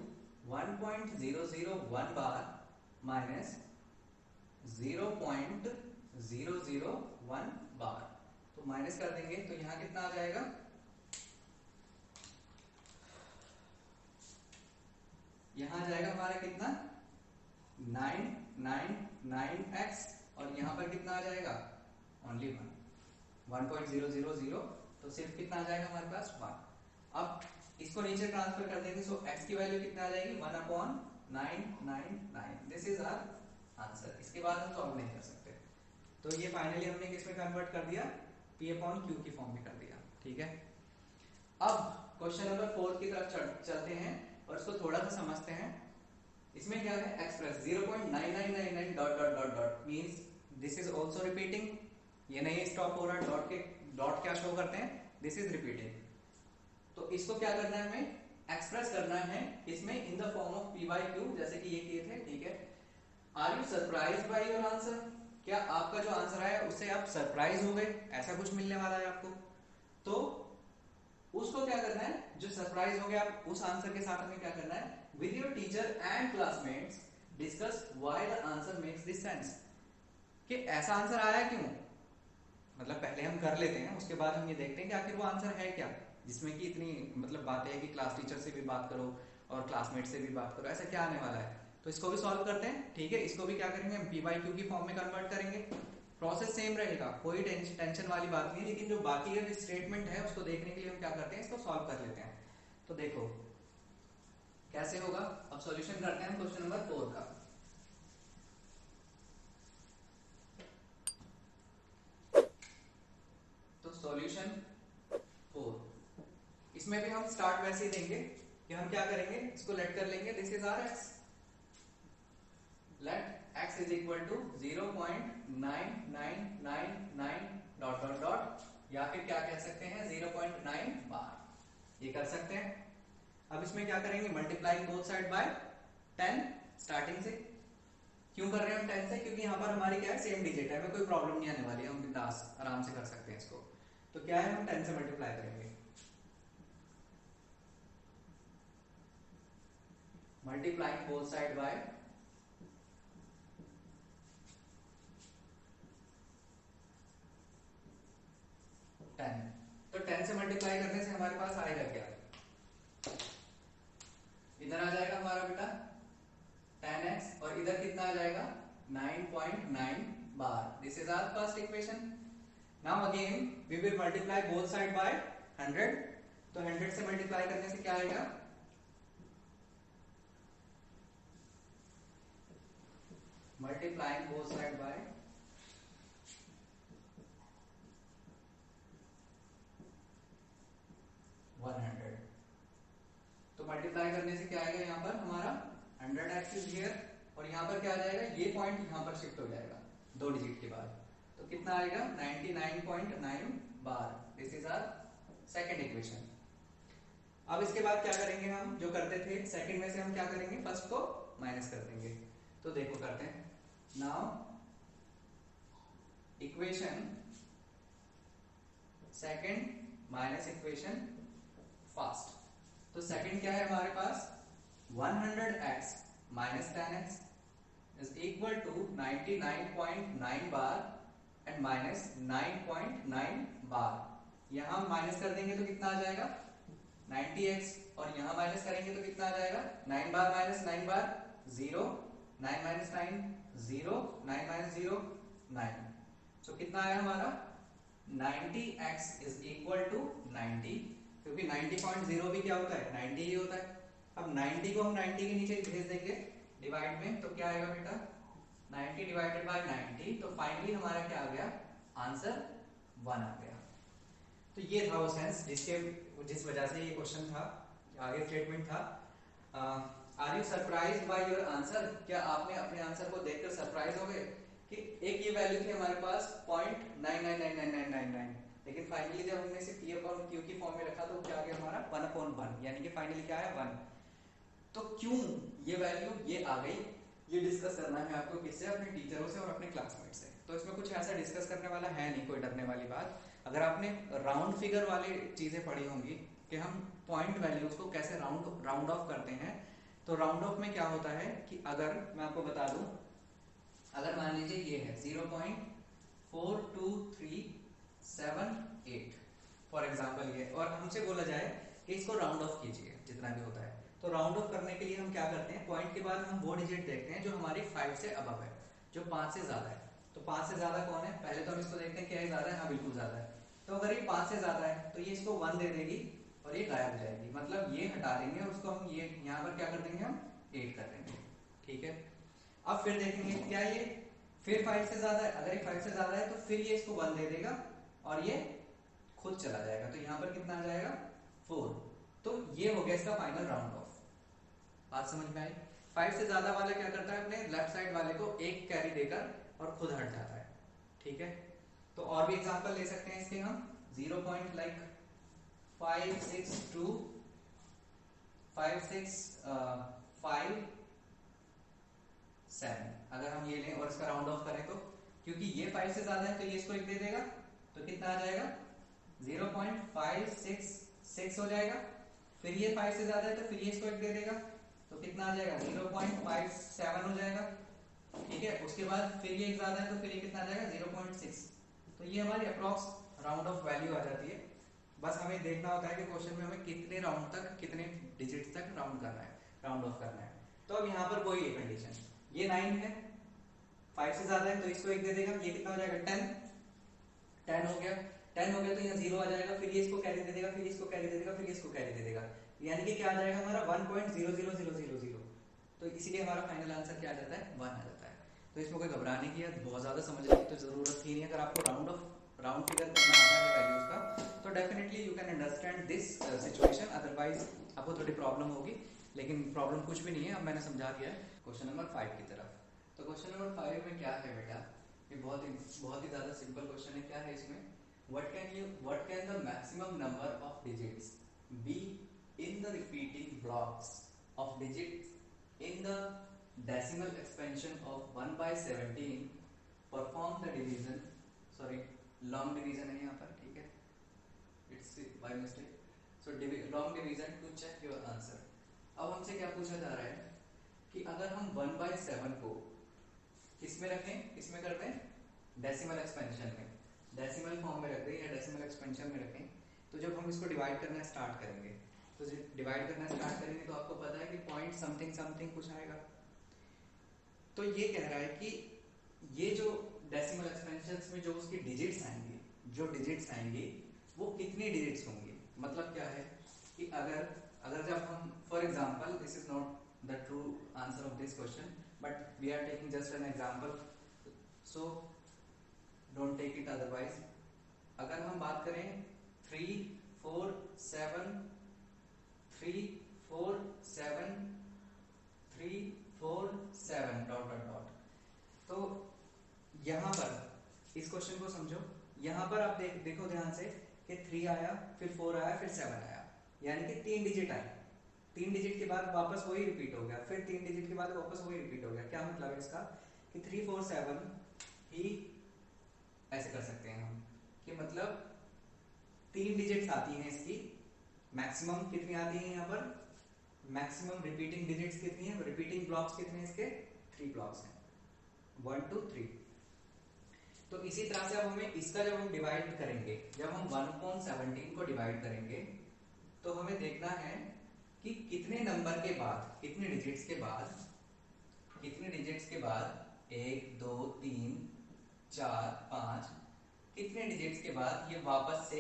1.001 bar minus 0.001 bar. तो माइनस कर देंगे तो यहाँ कितना आ जाएगा, यहाँ आ जाएगा हमारा कितना 999x, और यहाँ पर कितना आ जाएगा ओनली 1.000, तो सिर्फ कितना आ जाएगा हमारे पास 1। अब इसको नीचे ट्रांसफर कर देंगे, सो x की वैल्यू कितना आ जाएगी 1/999। This is our answer. इसके बाद हम सॉल्व नहीं कर सकते। तो ये फाइनली हमने किसमें कन्वर्ट कर दिया, P/Q की फॉर्म में कर दिया, ठीक है। अब क्वेश्चन नंबर 4 की तरफ चलते हैं और इसको थोड़ा सा समझते हैं। इसमें क्या है, express 0.9999 dot dot dot dot means this is also repeating, ये नहीं स्टॉप हो रहा, डॉट क्या शो करते हैं, दिस इज रिपीटिंग। तो इसको क्या करना है, हमें एक्सप्रेस करना है इसमें इन द फॉर्म ऑफ P/Q, जैसे कि ये किए थे, ठीक है। Are you surprised by your answer, क्या आपका जो आंसर आया उससे आप सरप्राइज हो गए, ऐसा कुछ मिलने वाला है आपको। तो उसको क्या करना है, जो सरप्राइज हो गया आप उस आंसर के साथ हमें क्या करना है, with your teacher and classmates discuss why the answer makes this sense, कि ऐसा आंसर आया क्यों। मतलब पहले हम कर लेते हैं, उसके बाद हम ये देखते हैं कि आखिर वो आंसर है क्या, जिसमें कि इतनी मतलब बातें है कि क्लास टीचर से भी बात करो और क्लासमेट से भी बात करो, ऐसा क्या आने वाला है। तो इसको भी सॉल्व करते हैं, ठीक है। इसको भी क्या करेंगे हम P/Q की फॉर्म में कन्वर्ट करेंगे। प्रोसेस सेम रहेगा, कोई टेंशन वाली बात नहीं है, लेकिन जो बाकी का स्टेटमेंट है उसको देखने के लिए हम क्या करते हैं, इसको सॉल्व कर लेते हैं। तो देखो कैसे होगा। अब सॉल्यूशन करते हैं क्वेश्चन नंबर 4 का। तो सॉल्यूशन 4, इसमें भी हम स्टार्ट वैसे ही देंगे कि हम क्या करेंगे, इसको लेट कर लेंगे, this is our x, let x is equal to 0.9999 dot dot dot, या फिर क्या कह सकते हैं 0.9 बार, ये कर सकते हैं। अब इसमें क्या करेंगे, multiplying both side bye 10 starting से। क्यों कर रहे हैं हम 10 से, क्योंकि यहाँ पर हमारी क्या है, सेम डिजिट है, हमें कोई प्रॉब्लम नहीं आने वाली है, हम बिंदास आराम से कर सकते हैं इसको। तो क्या है, हम 10 से मल्टीप्लाई करेंगे, मल्टीप्लाइंग बोथ साइड बाय 10। तो 10 से मल्टीप्लाई करने से हमारे पास आएगा क्या, इधर आ जाएगा हमारा बेटा 10x, और इधर कितना आ जाएगा 9.9 बार। This is our first equation. Now again we will multiply both side by 100। तो 100 से मल्टीप्लाई करने से क्या आएगा, मल्टीप्लाइंग बोथ साइड बाय 100। तो मल्टीप्लाई करने से क्या आएगा, यहाँ पर हमारा 100x इज हियर, और यहाँ पर क्या आ जाएगा, ये पॉइंट यहाँ पर शिफ्ट हो जाएगा 2 डिजिट के बाद। तो कितना आएगा 99.9 बार। This is our second equation. अब इसके बाद क्या करेंगे, हम जो करते थे सेकंड में से हम क्या करेंगे, फर्स्ट को माइनस कर देंगे। तो देखो करते हैं, now equation second minus equation first. तो सेकंड क्या है हमारे पास, 100x minus 10x is equal to 99.9 bar and minus 9.9 bar. यहां माइनस कर देंगे तो कितना आ जाएगा 90x, और यहां माइनस करेंगे तो कितना आ जाएगा 9 बार माइनस 9 बार 0, 9 माइनस 9 0, 9 माइनस 0 9। सो कितना आया हमारा 90x इज इक्वल टू 90, क्योंकि 90.0 भी क्या होता है 90 ही होता है। अब 90 को हम 90 के नीचे भेज देंगे डिवाइड में, तो क्या आएगा बेटा 90 डिवाइडेड बाय 90। तो फाइनली हमारा क्या आ गया, आंसर 1 आ गया। तो ये था वो सेंस जिस वजह से ये क्वेश्चन था, आगे स्टेटमेंट था। Are you surprised by your answer, क्या आपने अपने आंसर को देखकर सरप्राइज हो गए कि एक ये वैल्यू थी हमारे पास 0.999999, लेकिन फाइनली जब हमने इसे p अपॉन q की फॉर्म में रखा तो क्या आ गया हमारा 1 अपॉन 1, यानी कि फाइनली क्या है 1। तो क्यों ये वैल्यू ये आ गई, ये डिस्कस करना है आपको, किससे, अपने टीचरों से और अपने क्लासमेट से। तो इसमें कुछ ऐसा डिस्कस करने वाला है नहीं, कोई डरने वाली बात। अगर आपने राउंड फिगर वाली चीजें पढ़ी होंगी कि हम पॉइंट वैल्यूज को कैसे राउंड ऑफ करते हैं, तो राउंड ऑफ में क्या होता है कि अगर मैं आपको बता दूं, अगर मान लीजिए ये है 0.42378 फॉर एग्जाम्पल ये, और हमसे बोला जाए कि इसको राउंड ऑफ कीजिए जितना भी होता है, तो राउंड ऑफ करने के लिए हम क्या करते हैं, पॉइंट के बाद हम वो डिजिट देखते हैं जो हमारी 5 से अबव है, जो 5 से ज्यादा है। तो 5 से ज्यादा कौन है, पहले तो हम इसको देखते हैं क्या है ज्यादा है, हाँ बिल्कुल ज्यादा है। तो अगर ये 5 से ज्यादा है तो ये इसको 1 दे देगी और ये गायब हो जाएगी, मतलब ये हटा देंगे और उसको हम ये यहाँ पर क्या कर देंगे, हम 8 कर देंगे, ठीक है। अब फिर देखेंगे क्या ये फिर 5 से ज्यादा है, अगर ये 5 से ज्यादा है तो फिर ये इसको 1 दे देगा और ये खुद चला जाएगा, तो यहाँ पर कितना आ जाएगा 4। तो ये हो गया इसका फाइनल राउंड ऑफ। बात समझ में आई। 5 से ज्यादा वाला क्या करता है, अपने लेफ्ट साइड वाले को एक कैरी देकर और खुद हट जाता है, ठीक है। तो और भी एग्जांपल ले सकते हैं इसके हम, 0.5625657 अगर हम ये लें और इसका राउंड ऑफ करें तो, क्योंकि ये 5 से ज्यादा है तो ये इसको एक दे देगा, तो कितना आ जाएगा 0.566 हो जाएगा। फिर ये 5 से ज्यादा है तो फिर ये इसको एक दे देगा, तो कितना आ जाएगा 0.57 हो जाएगा, ठीक है। उसके बाद फिर ये ज्यादा है तो फिर ये कितना आ जाएगा 0.6। तो ये हमारी अप्रॉक्स राउंड ऑफ वैल्यू आ जाती है। बस हमें देखना होता है कि क्वेश्चन में हमें कितने राउंड तक, कितने डिजिट तक राउंड करना है, राउंड ऑफ करना है। तो अब यहाँ पर वही है कंडीशन, ये 9 है, 5 से ज्यादा है तो इसको 1 दे देगा, ये कितना हो जाएगा 10, 10 हो गया, 10 हो गया तो यहाँ 0 आ जाएगा, फिर ये इसको कैरी दे देगा, फिर इसको कैरी दे देगा, फिर इसको कैरी दे देगा, यानी कि क्या आ जाएगा हमारा 1.00000। तो इसीलिए हमारा फाइनल आंसर क्या आ जाता है 1 आ जाता है। तो इसमें कोई घबराने की या बहुत ज़्यादा समझने की तो ज़रूरत ही नहीं है। अगर आपको राउंड फिगर करना आता है वैल्यूज का तो definitely you can understand this situation, otherwise आपको थोड़ी प्रॉब्लम होगी, लेकिन प्रॉब्लम कुछ भी नहीं है, अब मैंने समझा दिया है। क्वेश्चन नंबर 5 की तरफ। तो क्वेश्चन नंबर 5 में क्या है बेटा, ये बहुत ही ज़्यादा सिंपल क्वेश्चन है। क्या है इसमें, what can the maximum number of digits be in the repeating blocks of digits in the decimal expansion of 1 by 17, perform the division, sorry long division है यहाँ पर, ठीक है, it's by mistake, so long division to check your answer। अब हमसे क्या पूछा जा रहा है कि अगर हम 1 by 7 को किस में रखें, किस में करते हैं, डेसिमल एक्सपेंशन में, डेसिमल फॉर्म में रख दें या डेसिमल एक्सपेंशन में रखें, तो जब हम इसको डिवाइड करना स्टार्ट करेंगे, तो डिवाइड करना स्टार्ट करेंगे तो आपको पता है कि पॉइंट समथिंग समथिंग कुछ आएगा। तो ये कह रहा है कि ये जो डेसिमल एक्सपेंशंस में जो उसकी डिजिट्स आएंगे, जो डिजिट्स आएंगे वो कितनी डिजिट्स होंगी। मतलब क्या है कि अगर जब हम for example, this is not the true answer of this question but we are taking just an example, so don't take it otherwise. अगर हम बात करें 3 4 7 3 4 7 3 4 7 डॉट डॉट डॉट, तो यहाँ पर इस क्वेश्चन को समझो, यहाँ पर आप देखो ध्यान से कि 3 आया, फिर 4 आया, फिर 7 आया, यानी कि 3 डिजिट आए, 3 डिजिट के बाद वापस वही रिपीट हो गया, फिर 3 डिजिट के बाद वापस वही रिपीट हो गया। क्या मतलब है इसका कि 3 4 7 ही ऐसे कर सकते हैं हम कि मतलब 3 डिजिट्स आती हैं इसकी, मैक्सिमम कितनी आती है यहाँ पर, मैक्सिमम रिपीटिंग डिजिट्स कितनी है, रिपीटिंग ब्लॉक्स कितने हैं इसके, 3 ब्लॉक्स हैं, 1 2 3। तो इसी तरह से अब हमें इसका जब हम डिवाइड करेंगे, जब हम 1/17 को डिवाइड करेंगे तो हमें देखना है कि कितने नंबर के बाद, कितने डिजिट्स के बाद 1 2 3 4 5 कितने डिजिट्स के बाद ये वापस से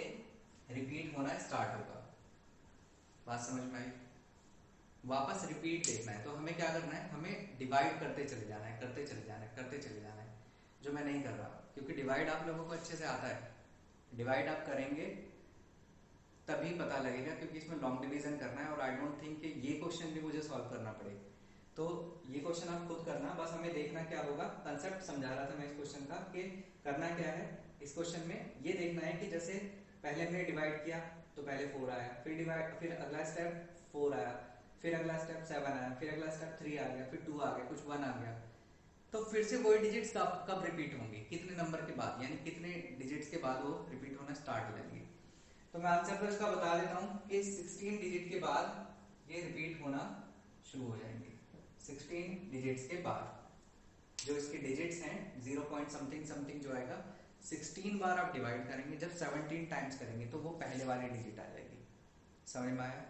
रिपीट होना स्टार्ट होगा। बात समझ में आई, वापस रिपीट देखना है तो हमें क्या करना है, हमें डिवाइड करते चले जाना है, करते चले जाना है, जो मैं नहीं कर रहा क्योंकि डिवाइड आप लोगों को अच्छे से आता है, डिवाइड आप करेंगे तभी पता लगेगा, क्योंकि इसमें लॉन्ग डिवीजन करना है और आई डोंट थिंक कि ये क्वेश्चन भी मुझे सॉल्व करना पड़े, तो ये क्वेश्चन आप खुद करना, बस हमें देखना क्या होगा, कंसेप्ट समझा रहा था मैं इस क्वेश्चन का कि करना क्या है। इस क्वेश्चन में ये देखना है कि जैसे पहले हमने डिवाइड किया तो पहले 4 आया, फिर अगला स्टेप 4 आया, फिर अगला स्टेप 7 आया, फिर अगला स्टेप 3 आ गया, फिर 2 आ गया, कुछ 1 आ गया, तो फिर से वही डिजिट्स कब रिपीट होंगी, कितने नंबर के बाद, यानी कितने डिजिट्स के बाद वो रिपीट होना स्टार्ट हो जाएंगे। तो मैं आंसर पर इसका बता देता हूँ कि 16 डिजिट के बाद ये रिपीट होना शुरू हो जाएंगे। 16 डिजिट्स के बाद जो इसके डिजिट्स हैं 0 पॉइंट समथिंग समथिंग जो आएगा, 16 बार आप डिवाइड करेंगे, जब 17 टाइम्स करेंगे तो वो पहले वाली डिजिट आ जाएगी। समझ में आया?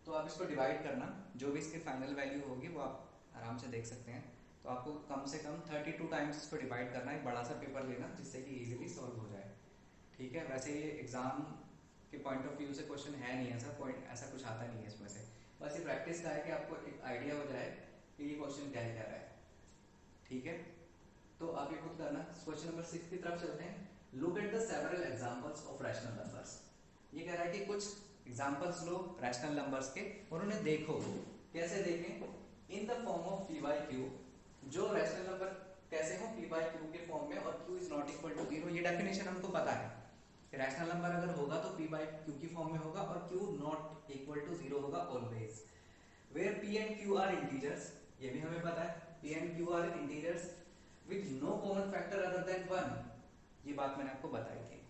तो आप इसको डिवाइड करना, जो भी इसकी फाइनल वैल्यू होगी वो आप आराम से देख सकते हैं। तो आपको कम से कम 32 टाइम्स इसको डिवाइड करना है, एक बड़ा सा पेपर लेना जिससे कि इजीली सॉल्व हो जाए। ठीक है, वैसे ये एग्जाम के पॉइंट ऑफ व्यू से क्वेश्चन है नहीं ऐसा, पॉइंट ऐसा कुछ आता नहीं है इसमें से, बस ये प्रैक्टिस का है कि आपको एक आइडिया हो जाए कि ये क्वेश्चन क्या कह रहा है। ठीक है, तो आप ये खुद करना। क्वेश्चन नंबर 6 की तरफ चलते हैं। Look at the several examples of rational numbers. ये कह रहा है कि कुछ एग्जांपल्स लो रैशनल नंबर्स के और उन्हें देखो। कैसे देखें? In the form of P by Q, जो रैशनल नंबर कैसे हो, पी बाई क्यू के फॉर्म में, और Q is not equal to 0। ये डेफिनेशन हमको पता है कि रैशनल नंबर अगर होगा तो पी बाई क्यू की फॉर्म में होगा और क्यू नॉट इक्वल टू 0 होगा always. Where P and Q are integers, ये भी हमें पता है, P and Q are integers with no common factor other than 1। ये बात मैंने आपको बताई थी।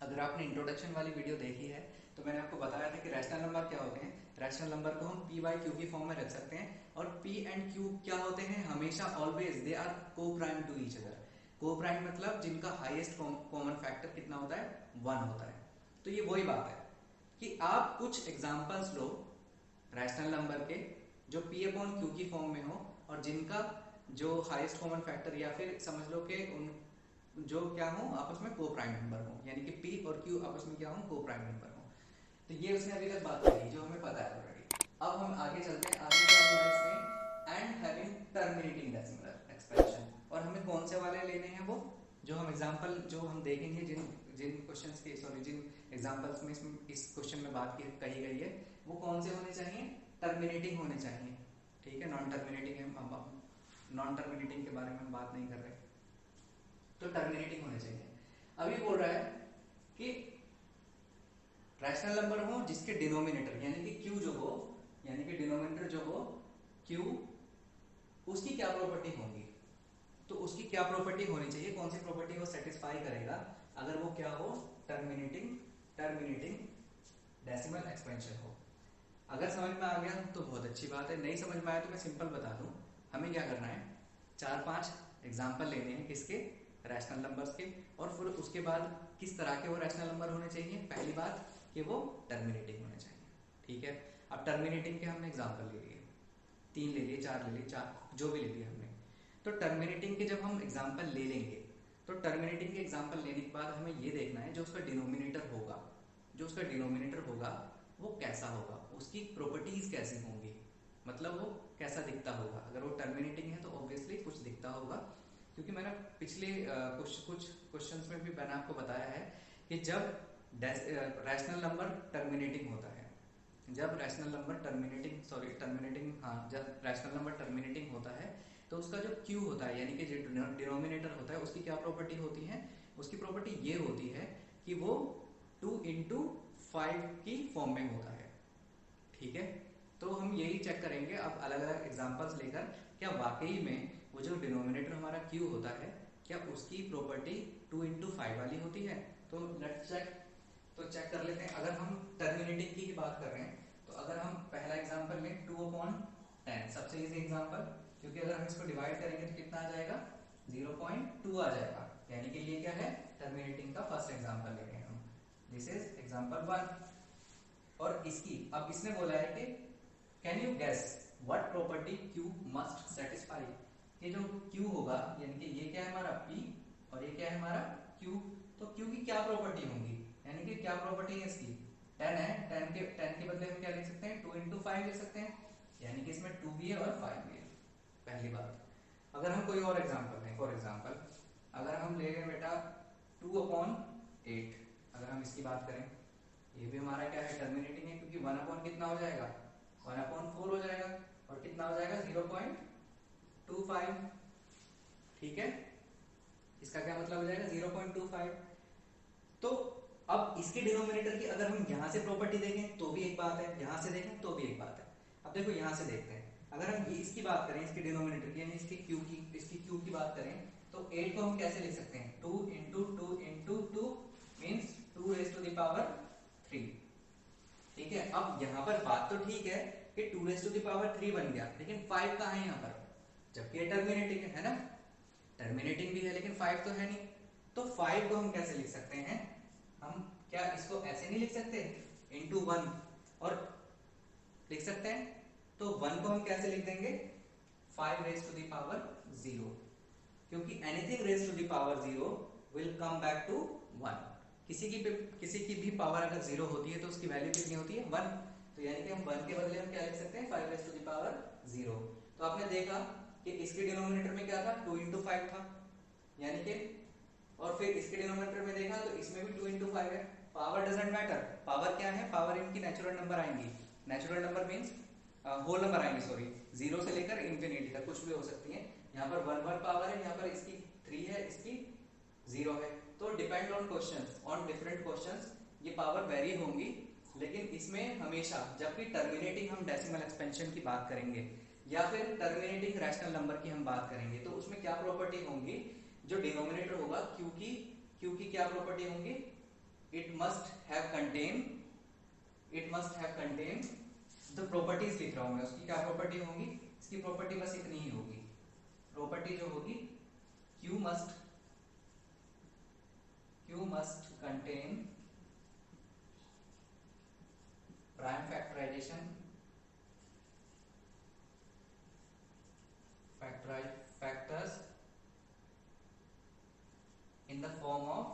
अगर आपने इंट्रोडक्शन वाली वीडियो देखी है तो मैंने आपको बताया था कि रैशनल नंबर क्या होते हैं। रैशनल नंबर को हम पी बाई क्यू की फॉर्म में रख सकते हैं, और पी एंड क्यू क्या होते हैं, हमेशा ऑलवेज दे आर को प्राइम टू ईच अदर। को प्राइम मतलब जिनका हाईएस्ट कॉमन फैक्टर कितना होता है, 1 होता है। तो ये वही बात है कि आप कुछ एग्जांपल्स लो रैशनल नंबर के जो पी अपॉन क्यू की फॉर्म में हो और जिनका जो हाईएस्ट कॉमन फैक्टर या फिर समझ लो कि उन जो क्या हो आपस में को प्राइम नंबर हो, यानी कि पी और क्यू आपस में क्या हो को प्राइम नंबर हो। तो ये उसने अभी तक बात करी जो हमें पता है ऑलरेडी। अब हम आगे चलते हैं, आगे क्या बोला इसमें, and having terminating decimal expansion. और हमें कौन से वाले लेने हैं, वो जो हम एग्जांपल जो हम देखेंगे, जिन जिन क्वेश्चंस के सॉरी जिन एग्जांपल्स में इस क्वेश्चन में बात की कही गई है वो कौन से होने चाहिए, टर्मिनेटिंग होने चाहिए। ठीक है, नॉन टर्मिनेटिंग हम नॉन टर्मिनेटिंग के बारे में हम बात नहीं कर रहे, तो टर्मिनेटिंग होने चाहिए। अभी बोल रहा है कि रैशनल नंबर हो जिसके डिनोमिनेटर यानी कि क्यू जो हो, यानी कि डिनोमिनेटर जो हो क्यू, उसकी क्या प्रॉपर्टी होंगी। तो उसकी क्या प्रॉपर्टी होनी चाहिए, कौन सी प्रॉपर्टी वो सेटिस्फाई करेगा, अगर वो क्या हो, टर्मिनेटिंग डेसिमल एक्सपेंशन हो। अगर समझ में आ गया तो बहुत अच्छी बात है, नहीं समझ में आया तो मैं सिंपल बता दूं। हमें क्या करना है, 4-5 एग्जाम्पल लेने हैं किसके, रैशनल नंबर्स के, और फिर उसके बाद किस तरह के वो रैशनल नंबर होने चाहिए। पहली बात कि वो टर्मिनेटिंग होने चाहिए। ठीक है, अब टर्मिनेटिंग के हमने एग्जाम्पल ले लिए, 3 ले लिए, 4 ले लिए, 4 जो भी ले लिए हमने। तो टर्मिनेटिंग के जब हम एग्जाम्पल ले लेंगे, तो टर्मिनेटिंग के एग्जाम्पल लेने के बाद हमें ये देखना है जो उसका डिनोमिनेटर होगा, जो उसका डिनोमिनेटर होगा वो कैसा होगा, उसकी प्रॉपर्टीज कैसी होंगी, मतलब वो कैसा दिखता होगा। अगर वो टर्मिनेटिंग है तो ऑब्वियसली कुछ दिखता होगा, क्योंकि मैंने पिछले कुछ क्वेश्चंस में भी मैंने आपको बताया है कि जब रैशनल नंबर टर्मिनेटिंग होता है, जब रैशनल नंबर टर्मिनेटिंग हाँ, जब रैशनल नंबर टर्मिनेटिंग होता है तो उसका जो क्यू होता है यानी कि जो डिनोमिनेटर होता है उसकी क्या प्रॉपर्टी होती है, उसकी प्रॉपर्टी ये होती है कि वो 2 × 5 की फॉर्म में होता है। ठीक है, तो हम यही चेक करेंगे अब अलग अलग एग्जांपल्स लेकर, क्या वाकई में वो जो डिनोमिनेटर हमारा क्यू होता है क्या उसकी प्रॉपर्टी 2 × 5 वाली होती है। तो लेट्स चेक, तो चेक कर लेते हैं। अगर हम टर्मिनेटिंग की बात कर रहे हैं तो अगर हम पहला एग्जांपल लें 2/10, सबसे इजी एग्जांपल, क्योंकि अगर हम इसको डिवाइड करेंगे तो कितना आ जाएगा, 0.2 आ जाएगा, यानी कि ये क्या है, टर्मिनेटिंग का फर्स्ट एग्जांपल ले रहे हैं हम, दिस इज एग्जांपल 1। और इसकी अब इसने बोला है कि can you guess what property Q must satisfy. ये जो क्यू होगा यानी कि ये क्या है हमारा p और ये क्या है हमारा q, तो q की क्या प्रॉपर्टी होंगी, यानी कि क्या प्रॉपर्टी है इसकी, 10 है, 10 के बदले हम क्या लिख सकते हैं, 2 × 5 लिख सकते हैं, यानी कि इसमें 2 भी है और 5 भी है। पहली बात, अगर हम कोई और एग्जांपल लें, फॉर एग्जांपल अगर हम ले लें बेटा 2/8, अगर हम इसकी बात करें, ये भी हमारा क्या है, टर्मिनेटिंग है, क्योंकि 1/ कितना हो जाएगा, 1/4 हो जाएगा, और कितना हो जाएगा 0.25। ठीक है, इसका क्या मतलब हो जाएगा 0.25। तो अब इसके डिनोमिनेटर की अगर हम यहां से प्रॉपर्टी देखें तो भी एक बात है, यहां से देखें तो भी एक बात है। अब देखो यहां से देखते हैं, अगर हम ये इसकी बात करें, इसके डिनोमिनेटर की यानी इसकी क्यू की बात करें, तो 8 को हम कैसे लिख सकते हैं, 2 × 2 × 2 मींस 2⁻3। ठीक है, अब यहाँ पर बात तो ठीक है कि 2⁻3 बन गया, लेकिन 5 कहाँ है यहाँ पर, जबकि ये टर्मिनेटिंग है ना, टर्मिनेटिंग भी है लेकिन 5 तो है नहीं। तो 5 को हम कैसे लिख सकते हैं, हम क्या इसको ऐसे नहीं लिख सकते इंटू 1 और लिख सकते हैं, तो 1 को हम कैसे लिख देंगे 5⁻0, क्योंकि anything raise to the power 0 will come back to 1। किसी की भी पावर अगर 0 होती है तो उसकी वैल्यू कितनी होती है 1, तो यानी कि हम 1 के बदले हम क्या लिख सकते हैं 5⁻0। तो आपने देखा कि इसके डिनोमिनेटर में क्या था 2 × 5 था, यानी कि, और फिर इसके डिनोमिनेटर में देखा तो इसमें भी 2 × 5 है। पावर डजंट मैटर, पावर क्या है, पावर इनकी नेचुरल नंबर आएंगी, natural number means whole number आएंगे, सॉरी 0 से लेकर इंफिनिटी तक कुछ भी हो सकती है। यहाँ पर 1 पावर है, यहाँ पर इसकी 3 है, इसकी 0 है। तो depend on questions, on different questions ये पावर वेरी होंगी, लेकिन इसमें हमेशा जब भी टर्मिनेटिंग हम डेसिमल एक्सपेंशन की बात करेंगे या फिर टर्मिनेटिंग रैशनल नंबर की हम बात करेंगे, तो उसमें क्या प्रॉपर्टी होंगी, जो डिनोमिनेटर होगा क्यू की क्या प्रॉपर्टी होंगी, it must have contain the properties लिख रहा हूं मैं, उसकी क्या प्रॉपर्टी होंगी, इसकी प्रॉपर्टी बस इतनी ही होगी, प्रॉपर्टी जो होगी Q must contain prime factorization the form of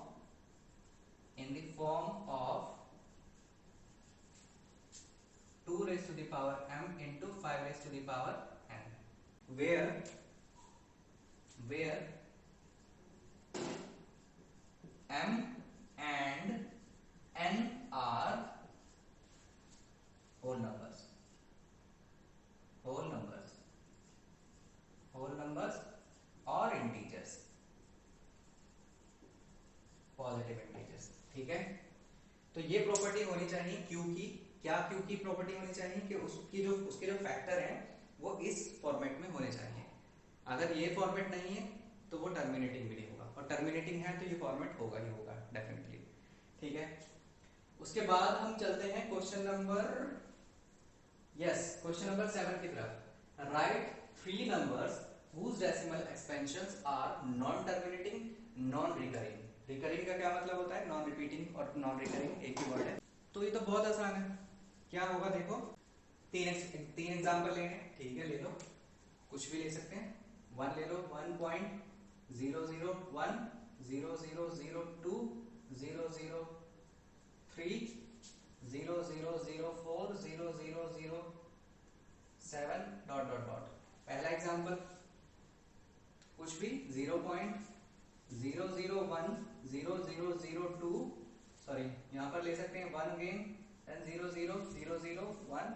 2 raised to the power m into 5 raised to the power n, where m and n are whole numbers or integers, positive integers. ठीक है, तो ये property होनी चाहिए Q की। क्या Q की property होनी चाहिए कि उसके जो फैक्टर हैं वो इस फॉर्मेट में होने चाहिए। अगर ये फॉर्मेट नहीं है तो वो टर्मिनेटिंग भी नहीं होगा, और टर्मिनेटिंग है तो ये फॉर्मेट होगा ही होगा डेफिनेटली। ठीक है, उसके बाद हम चलते हैं क्वेश्चन नंबर 7 की तरफ। Right 3 numbers whose decimal expansions are non-terminating, non-recurring। Recurring का क्या मतलब होता है? नॉन रिपीटिंग और नॉन रिकरिंग एक ही वर्ड है। तो ये तो बहुत आसान है। क्या होगा देखो, तीन एग्जाम्पल लेंगे। ठीक है, ले लो, कुछ भी ले सकते हैं। 1 ले लो, 1.001, 0002, 003, 0004, 0007 ... पहला एग्जाम्पल कुछ भी 0.001, 0002, सॉरी यहाँ पर ले सकते हैं 1 अगेन, देन 00001,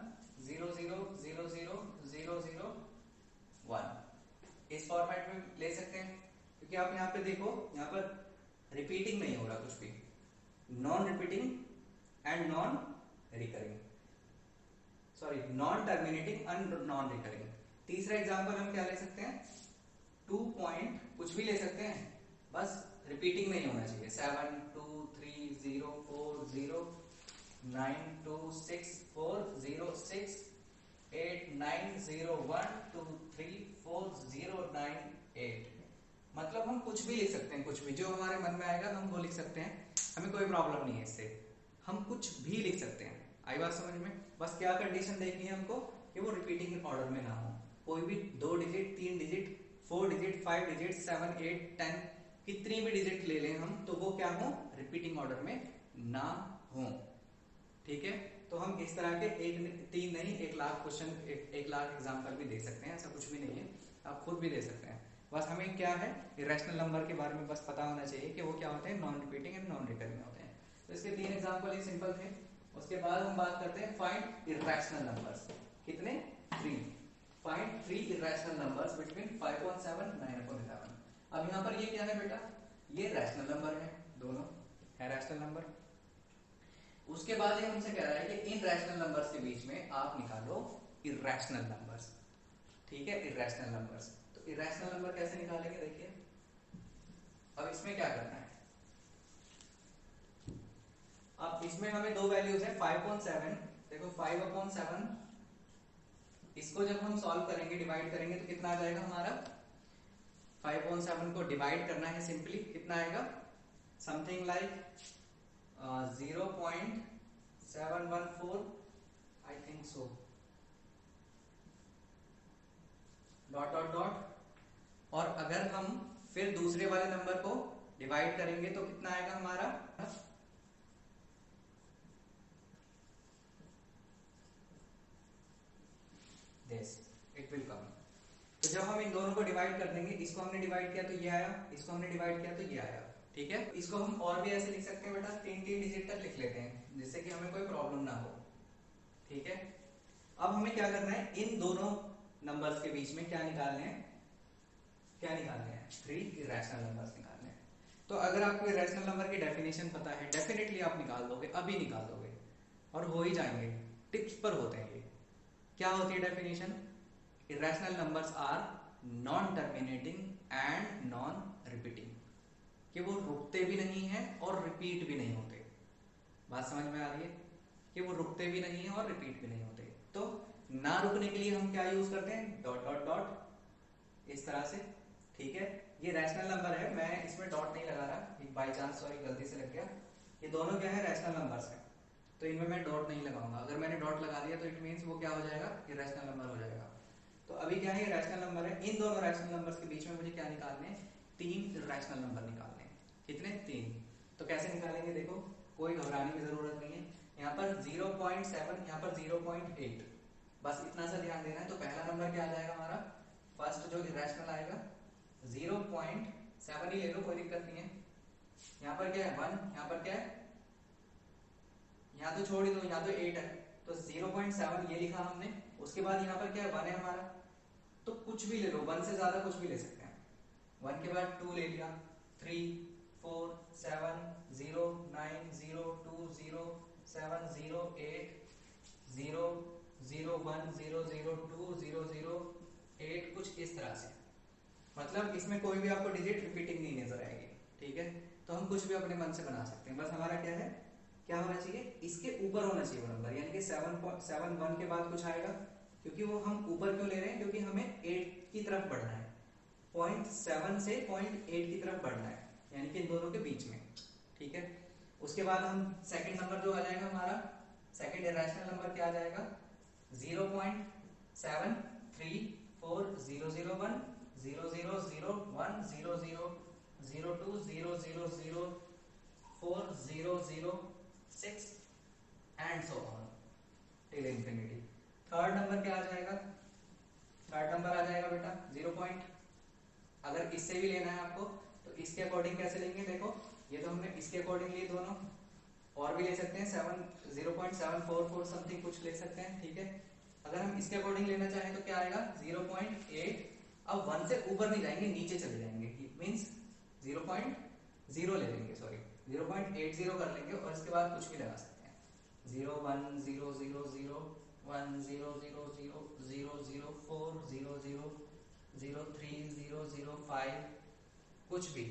0000001 इस फॉर्मेट में ले सकते हैं, क्योंकि आप यहाँ पे देखो, यहाँ पर रिपीटिंग नहीं हो रहा कुछ भी, non repeating and non recurring, sorry non terminating and non recurring. तीसरा एग्जांपल हम क्या ले सकते हैं? 2 पॉइंट कुछ भी ले सकते हैं, बस रिपीटिंग नहीं होना चाहिए। 7 2 3 0 4 0 9 2 6 4 0 6 8 9 0 1 2 3 4 0 9 8। मतलब हम कुछ भी लिख सकते हैं, कुछ भी जो हमारे मन में आएगा हम वो लिख सकते हैं, हमें कोई प्रॉब्लम नहीं है इससे, हम कुछ भी लिख सकते हैं। आई बात समझ में? बस क्या कंडीशन देखनी है हमको कि वो रिपीटिंग ऑर्डर में ना हो, कोई भी 2 डिजिट 3 डिजिट 4 डिजिट 5 डिजिट 7 8 10 कितनी भी डिजिट ले लें हम, तो वो क्या हो? रिपीटिंग ऑर्डर में ना हो। ठीक है, तो हम इस तरह के 3 नहीं 1 लाख क्वेश्चन 1 लाख एग्जाम्पल भी दे सकते हैं, ऐसा कुछ भी नहीं है, आप खुद भी दे सकते हैं। बस हमें क्या है, इरेशनल नंबर के बारे में बस पता होना चाहिए कि वो क्या होते हैं, non repeating and non recurring होते हैं। तो इसके 3 एग्जाम्पल ही सिंपल थे। उसके बाद हम बात करते हैं फाइंड इरेशनल नंबर्स। कितने? 3। Find 3 irrational numbers between 5.7 9/11। अब यहाँ पर ये क्या है बेटा? ये रैशनल नंबर है, दोनों है रैशनल नंबर। उसके बाद ये हमसे कह रहा है कि इन रैशनल नंबर्स के बीच में आप निकालो इरेशनल नंबर्स। ठीक है, इरेशनल नंबर्स। तो इरेशनल नंबर कैसे निकालेंगे देखिए। अब इसमें क्या करना है, अब इसमें हमें 2 वैल्यूज है 5.7। देखो 5/7, इसको जब हम सॉल्व करेंगे, डिवाइड करेंगे तो कितना आ जाएगा हमारा? 5.7 को डिवाइड करना है सिंपली, कितना आएगा? Something like 0.714 I think so, ... और अगर हम फिर दूसरे वाले नंबर को डिवाइड करेंगे तो कितना आएगा हमारा? It will come. तो जब हम इन दोनों को डिवाइड कर देंगे, इसको हमने डिवाइड किया तो ये आया, इसको हमने डिवाइड किया तो ये आया। ठीक है, इसको हम और भी ऐसे लिख सकते हैं बेटा, 3 डिजिट तक लिख लेते हैं जिससे कि हमें कोई प्रॉब्लम ना हो। ठीक है, अब हमें क्या करना है, इन दोनों नंबर्स के बीच में क्या निकालने हैं? 3 इरेशनल नंबर्स निकालने हैं। तो अगर आपको इरेशनल नंबर की डेफिनेशन पता है, डेफिनेटली आप निकाल दोगे, अभी निकाल दोगे और हो ही जाएंगे। टिप्स पर होते हैं ये। क्या होती है definition? Irrational numbers are non terminating and non repeating, कि वो रुकते भी नहीं है और रिपीट भी नहीं होते। बात समझ में आ रही है? कि वो रुकते भी नहीं है और रिपीट भी नहीं होते। तो ना रुकने के लिए हम क्या यूज करते हैं? ... इस तरह से। ठीक है, ये रैशनल नंबर है, मैं इसमें डॉट नहीं लगा रहा, बाई चांस, सॉरी गलती से लग गया। ये दोनों क्या है? रैशनल नंबर्स हैं, तो इनमें मैं डॉट नहीं लगाऊंगा। अगर मैंने डॉट लगा दिया तो इट मींस वो क्या हो जाएगा? इरेशनल नंबर हो जाएगा। तो अभी क्या है, रैशनल नंबर है। इन दोनों रैशनल नंबर्स के बीच में मुझे क्या निकालने हैं? 3 इरेशनल नंबर निकालने हैं। कितने 3। तो कैसे निकालेंगे देखो, कोई घबराने की जरूरत नहीं है। यहाँ पर 0.7, यहाँ पर 0.8, बस इतना सा ध्यान देना है। तो पहला नंबर क्या आ जाएगा हमारा, फर्स्ट जो इरेशनल आएगा 0.7 ही ले लो, कोई दिक्कत नहीं है। यहाँ पर क्या है 1, यहाँ पर क्या है, यहाँ तो छोड़ ही दो, यहाँ तो 8 है, तो 0.7 ये लिखा हमने। उसके बाद यहाँ पर क्या है 1 है हमारा, तो कुछ भी ले लो, 1 से ज्यादा कुछ भी ले सकते हैं। 1 के बाद 2 ले लिया, 3 4 7 0 9 0 2 0 7 0 8 0 0 1 0 0 2 0 0 8, कुछ इस तरह से। मतलब इसमें कोई भी आपको डिजिट रिपीटिंग नहीं नजर आएगी, ठीक है। तो हम कुछ भी अपने मन से बना सकते हैं, बस हमारा क्या है, क्या होना चाहिए, इसके ऊपर होना चाहिए वो नंबर, यानी कि 7.71 के बाद कुछ आएगा, क्योंकि वो हम ऊपर क्यों ले रहे हैं, क्योंकि हमें 8 की तरफ बढ़ना है, 0.7 से 0.8 की तरफ बढ़ना है, यानी कि इन दोनों के बीच में, ठीक है। उसके बाद हम सेकंड नंबर जो आ जाएगा हमारा, सेकंड इरेशनल नंबर क्या आ जाएगा, 0.734001 0001000 02000040006 and so on till infinity. Third number क्या आ जाएगा, थर्ड नंबर आ जाएगा बेटा 0. अगर इससे भी लेना है आपको तो इसके अकॉर्डिंग कैसे लेंगे, देखो ये तो हमने इसके अकॉर्डिंग लिए दोनों, और भी ले सकते हैं 0.744 समथिंग कुछ ले सकते हैं, ठीक है। अगर हम इसके अकॉर्डिंग लेना चाहें तो क्या आएगा 0.8। अब 1 से ऊपर नहीं जाएंगे, नीचे चले जाएंगे, मींस 0.0 ले लेंगे, सॉरी 0.80 कर लेंगे, और इसके बाद कुछ भी लगा सकते हैं, 0 1 0 0 0 1 0 0 0 0 0 4 0 0 0 3 0 0 5, कुछ भी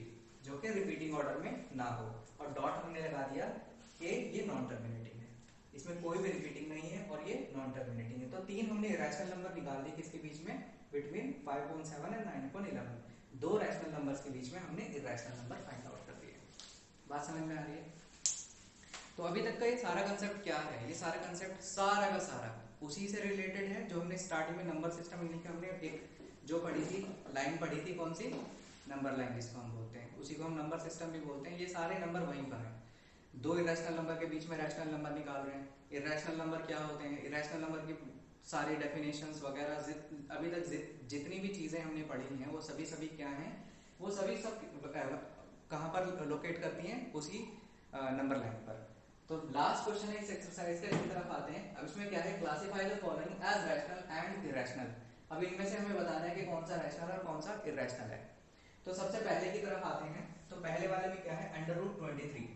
जो कि रिपीटिंग ऑर्डर में ना हो। और डॉट हमने लगा दिया कि ये नॉन टर्मिनेटिंग है, इसमें कोई भी रिपीटिंग नहीं है और ये नॉन टर्मिनेटिंग है। तो 3 हमने रैशनल नंबर निकाल दिए, किसके बीच में, बिटवीन 5.7 एंड 9.11, 2 रैशनल नंबर्स के बीच में हमने इरेशनल नंबर फाइंड आउट कर दिए। बात समझ में आ रही है। तो अभी तक का ये सारा कंसेप्ट क्या है, ये सारा कंसेप्ट सारा का सारा उसी से रिलेटेड है जो हमने स्टार्टिंग में नंबर सिस्टम, यानी कि हमने एक जो पढ़ी थी लाइन पढ़ी थी, कौन सी, नंबर लाइन जिसको हम बोलते हैं, उसी को हम नंबर सिस्टम भी बोलते हैं। ये सारे नंबर वहीं पर हैं, 2 इरेशनल नंबर के बीच में रैशनल नंबर निकाल रहे हैं। इरेशनल नंबर क्या होते हैं, इरेशनल नंबर की सारी डेफिनेशंस वगैरह अभी तक जितनी भी चीजें हमने पढ़ी हैं वो सभी क्या हैं, वो सभी सब कहाँ पर लोकेट करती हैं, उसी नंबर लाइन पर। तो लास्ट क्वेश्चन है इस एक्सरसाइज का, इसी तरफ आते हैं। अब इसमें क्या है, classify the following as rational and irrational. अब इनमें से हमें बताना है कि कौन सा रैशनल और कौन सा इरेशनल है। तो सबसे पहले की तरफ आते हैं, तो पहले वाले में क्या है, √23।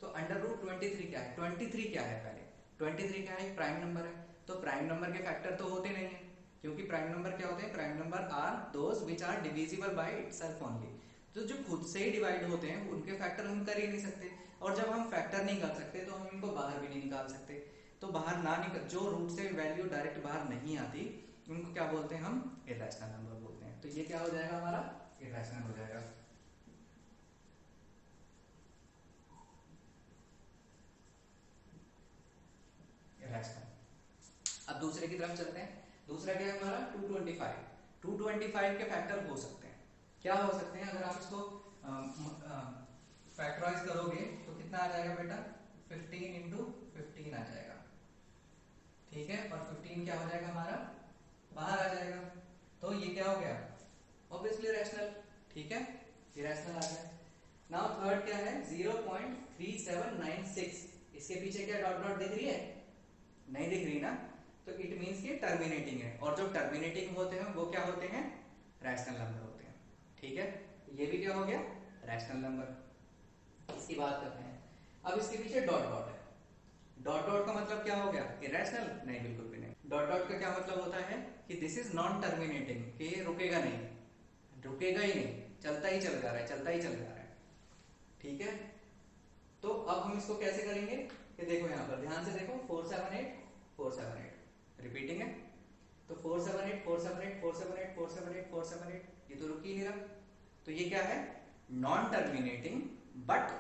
तो √23 क्या है, 23 क्या है, पहले 23 क्या है, एक प्राइम नंबर है। तो प्राइम नंबर के फैक्टर तो होते नहीं है, क्योंकि प्राइम नंबर क्या होते हैं, prime number are those which are divisible by itself only. तो जो खुद से ही डिवाइड होते हैं उनके फैक्टर हम कर ही नहीं सकते, और जब हम फैक्टर नहीं कर सकते तो हम इनको बाहर भी नहीं निकाल सकते। तो बाहर ना निकल, जो रूट से वैल्यू डायरेक्ट बाहर नहीं आती उनको क्या बोलते हैं, हम इरेशनल नंबर बोलते हैं। तो ये क्या हो जाएगा, हमारा इरेशनल हो जाएगा। इरेशनल। अब दूसरे की तरफ चलते हैं। दूसरा क्या है हमारा 225। 225 के फैक्टर हो सकते हैं, क्या हो सकते हैं, अगर आप इसको फैक्टराइज करोगे तो कितना आ जाएगा बेटा, 15 इंटू 15 आ जाएगा, ठीक है। और 15 क्या हो जाएगा हमारा, बाहर आ जाएगा। तो ये क्या हो गया, ऑब्वियसली रैशनल, ठीक है, इरेशनल आ गया। नाउ थर्ड क्या है 0.3796, इसके पीछे क्या डॉट डॉट दिख रही है, नहीं दिख रही ना, तो इट मींस कि टर्मिनेटिंग है, और जो टर्मिनेटिंग होते हैं वो क्या होते हैं, रैशनल नंबर होते हैं, ठीक है। ये भी क्या हो गया, रैशनल नंबर। इसकी बात करते हैं। अब इसके पीछे डॉट डॉट है, डॉट डॉट का मतलब क्या हो गया, इरेशनल, नहीं बिल्कुल भी नहीं। डॉट डॉट का क्या मतलब होता है कि दिस इज नॉन टर्मिनेटिंग, कि ये रुकेगा नहीं, रुकेगा ही नहीं, चलता ही चल जा रहा है, चलता ही चल जा रहा है, ठीक है। तो अब हम इसको कैसे करेंगे, कि देखो यहाँ पर ध्यान से देखो, 478 478 रिपीटिंग है, तो 478 478 478 478 478, ये तो रुक ही नहीं रहा। तो ये क्या है, non terminating but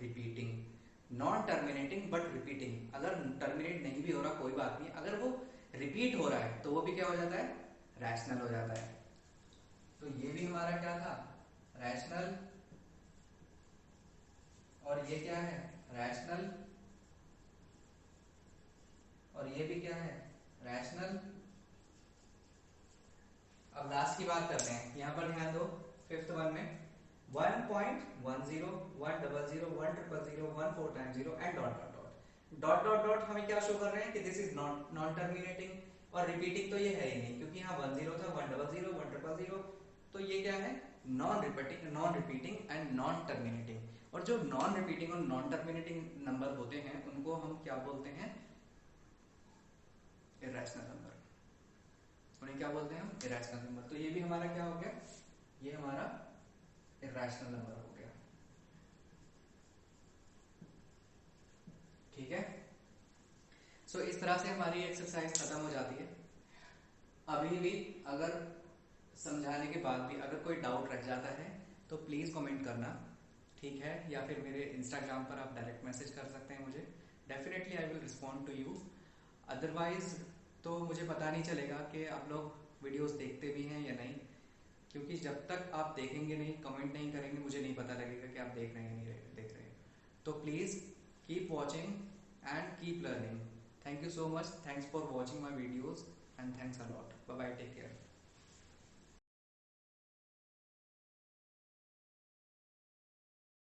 repeating, non terminating but repeating. अगर टर्मिनेट नहीं भी हो रहा कोई बात नहीं, अगर वो रिपीट हो रहा है तो वो भी क्या हो जाता है, रैशनल हो जाता है। तो ये भी हमारा क्या था, रैशनल और ये क्या है, रैशनल, और ये भी क्या है, रैशनल। अब लास्ट की बात करते हैं, यहाँ पर ध्यान दो, फिफ्थ वन में 1.10 100 100 1 4 times 0 and dot dot dot dot dot dot हमें क्या शो कर रहे हैं कि this is not non terminating और रिपीटिंग तो ये है ही नहीं, क्योंकि यहाँ 10 था 100 100 तो ये क्या है, non repeating and non terminating. और जो नॉन रिपीटिंग और नॉन टर्मिनेटिंग नंबर होते हैं उनको हम क्या बोलते हैं, इरेशनल नंबर। उन्हें क्या बोलते हैं हम, इरेशनल नंबर। तो ये भी हमारा क्या हो गया, ये हमारा इरेशनल नंबर हो गया। ठीक है, सो इस तरह से हमारी एक्सरसाइज खत्म हो जाती है। अभी भी अगर समझाने के बाद भी अगर कोई डाउट रह जाता है तो प्लीज़ कमेंट करना, ठीक है, या फिर मेरे इंस्टाग्राम पर आप डायरेक्ट मैसेज कर सकते हैं मुझे, definitely I will respond to you. Otherwise तो मुझे पता नहीं चलेगा कि आप लोग वीडियोस देखते भी हैं या नहीं, क्योंकि जब तक आप देखेंगे नहीं, कमेंट नहीं करेंगे, मुझे नहीं पता लगेगा कि आप देख रहे हैं नहीं देख रहे हैं। तो please keep watching and keep learning. Thank you so much, thanks for watching my videos and thanks a lot, bye bye, take care.